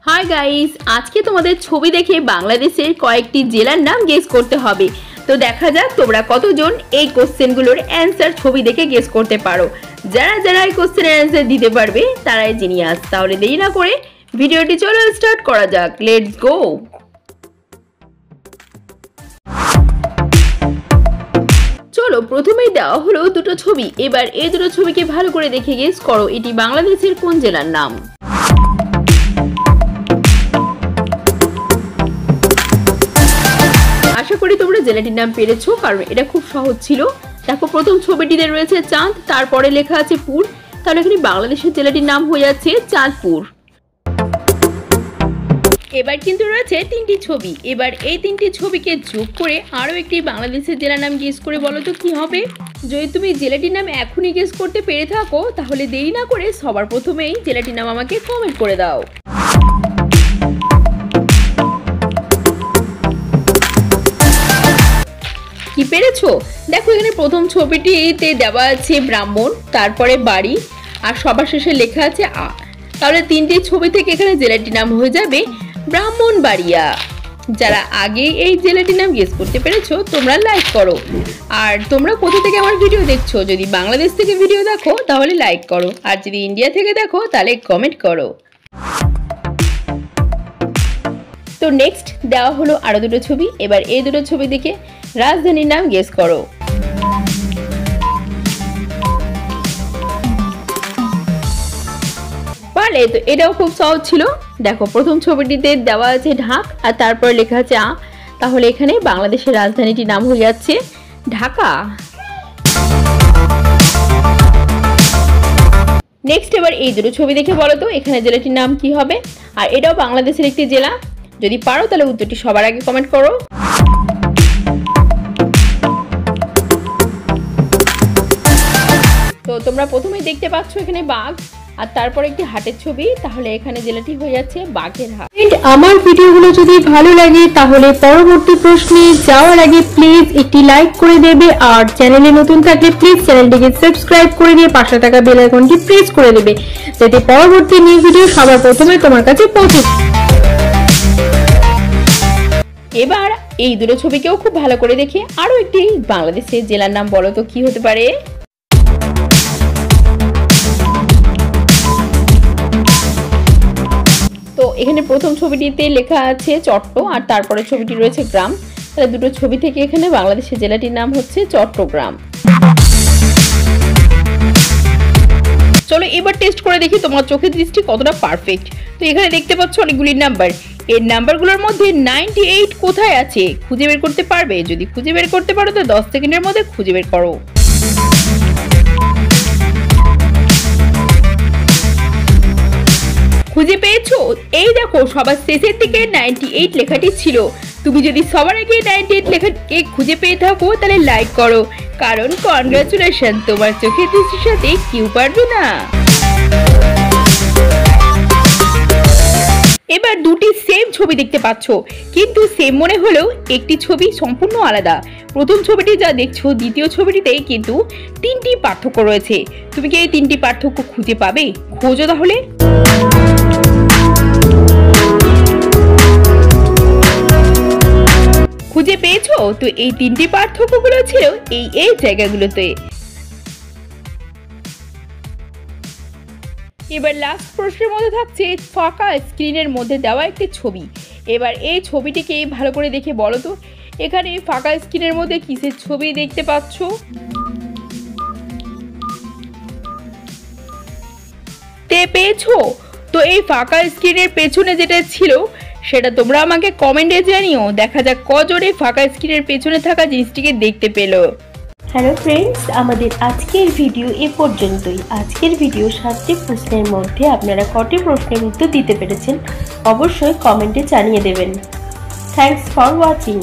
Hi guys, आज के तुम्हारे छवि देखे बांग्लादेशेर कয়েকটি জেলার নাম গেস করতে হবে। তো দেখা যাক তোমরা কতজন এই কোশ্চেনগুলোর অ্যানসার ছবি দেখে গেস করতে পারো। যারা যারা এই কোশ্চেনের অ্যানসার দিতে পারবে তারাই জিনিয়াস। তাহলে দেরি না করে ভিডিওটি চলো স্টার্ট করা যাক। Let's go. চলো প্রথমেই দেওয়া হলো দুটো ছবি। এবার এই দুটো ছবিকে ভালো করে দেখে গেস করো এটি বাংলাদেশের কোন জেলার নাম। আশা করি তোমরা জেলাটির নাম পেরেছো, কারণ এটা খুব সহজ ছিল। দেখো প্রথম ছবিটিতে রয়েছে চাঁদ, তারপরে লেখা আছে পুর, তাহলে এখানে বাংলাদেশের জেলাটির নাম হয়ে যাচ্ছে চাঁদপুর। এবার কিন্তু রয়েছে তিনটি ছবি। এবার এই তিনটি ছবিকে যোগ করে আরো একটি বাংলাদেশের জেলার নাম গেস করে বলো তো কি হবে। যদি তুমি জেলাটির নাম এখনই গেস করতে পেরে থাকো তাহলে দেরি না করে সবার প্রথমেই জেলাটির নাম আমাকে কমেন্ট করে দাও। কি পেরেছো? দেখো এখানে প্রথম ছবিটিতে দেওয়া আছে ব্রাহ্মণ, তারপরে বাড়ি, আর সবার শেষে লেখা আছে আ। তাহলে তিনটি ছবি থেকে এখানে জেলাটির নাম হয়ে যাবে ব্রাহ্মণবাড়িয়া। যারা আগে এই জেলাটির নাম গেস করতে পেরেছো তোমরা লাইক করো। আর তোমরা কোথা থেকে আমার ভিডিও দেখছো? যদি বাংলাদেশ থেকে ভিডিও দেখো তাহলে লাইক করো, আর যদি ইন্ডিয়া থেকে দেখো তাহলে কমেন্ট করো। তো নেক্সট দেওয়া হলো আরো দুটো ছবি। এবার এই দুটো ছবি দেখে রাজধানীর নাম গেস করো। পারলে তো, এটাও খুব সহজ ছিল। দেখো প্রথম ছবিটিতে দেওয়া আছে ঢাক আর তারপর লেখা আছে আ, তাহলে এখানে বাংলাদেশের রাজধানীটির নাম হয়ে যাচ্ছে ঢাকা। নেক্সট এবার এই দুটো ছবি দেখে বলো তো এখানে জেলাটির নাম কি হবে। আর এটাও বাংলাদেশের একটি জেলা। যদি পারো তাহলে উত্তরটি সবার আগে কমেন্ট করো। তো তোমরা প্রথমেই দেখতে পাচ্ছ এখানে বাঘ আর তারপর একটি হাটের ছবি, তাহলে এখানে জেলাটি হয়ে যাচ্ছে বাগেরহাট। আমার ভিডিওগুলো যদি ভালো লাগে তাহলে পরবর্তী প্রশ্নে যাওয়ার আগে প্লিজ একটি লাইক করে দেবে, আর চ্যানেলে নতুন থাকলে প্লিজ চ্যানেলটিকে সাবস্ক্রাইব করে দিয়ে পাশে থাকা বেল আইকনটি প্রেস করে দেবে, যাতে পরবর্তী নিউ ভিডিও সবার প্রথমে তোমার কাছে পৌঁছে। এবার এই দুটো ছবিকেও খুব ভালো করে দেখে আরো একটি বাংলাদেশের জেলার নাম বলো তো কি হতে পারে। তো এখানে প্রথম ছবিটিতে লেখা আছে চট্ট আর তারপরে ছবিটি রয়েছে গ্রাম, তাহলে দুটো ছবি থেকে এখানে বাংলাদেশের জেলাটির নাম হচ্ছে চট্টগ্রাম। চলো এবার টেস্ট করে দেখি তোমার চোখের দৃষ্টি কতটা পারফেক্ট। তো এখানে দেখতে পাচ্ছ অনেকগুলি নাম্বার, এর নাম্বারগুলোর মধ্যে 98 কোথায় আছে খুঁজে বের করতে পারবে? যদি খুঁজে বের করতে পারো তো 10 সেকেন্ডের মধ্যে খুঁজে বের করো। খুঁজে পেয়েছো? এই দেখো সবার শেষের দিকে 98 লেখাটি ছিল। তুমি যদি সবার আগে 98 লেখাকে খুঁজে পেয়ে থাকো তাহলে লাইক করো, কারণ কনগ্রাচুলেশন, তোমার চোখের দৃষ্টির সাথে কেউ পারবে না। এবার দুটি সেম ছবি দেখতে পাচ্ছ, কিন্তু সেম মনে হলেও একটি ছবি সম্পূর্ণ আলাদা। প্রথম ছবিটি যা দেখছো দ্বিতীয় ছবিটিতে কিন্তু তিনটি পার্থক্য রয়েছে। তুমি কি এই তিনটি পার্থক্য খুঁজে পাবে? খোঁজো তাহলে। খুঁজে পেয়েছো? তো এই তিনটি পার্থক্যগুলো ছিল এই জায়গাগুলোতে। এবার লাস্ট প্রশ্নের মধ্যে থাকছে ফাঁকা স্ক্রিনের মধ্যে দেওয়া একটি ছবি। এবার এই ছবিটিকে ভালো করে দেখে বলো তো এখানে ফাঁকা স্ক্রিনের মধ্যে কিসের ছবি দেখতে পাচ্ছ? পেয়েছো? তো এই ফাঁকা স্ক্রিনের পেছনে যেটা ছিল সেটা তোমরা আমাকে কমেন্টে জানিও। দেখা যাক কজনে ফাঁকা স্ক্রিনের পেছনে থাকা জিনিসটিকে দেখতে পেলো। হ্যালো ফ্রেন্ডস, আমাদের আজকের ভিডিও এ পর্যন্তই। আজকের ভিডিও 7টি প্রশ্নের মধ্যে আপনারা কটি প্রশ্নের উত্তর দিতে পেরেছেন অবশ্যই কমেন্টে জানিয়ে দেবেন। Thanks for watching.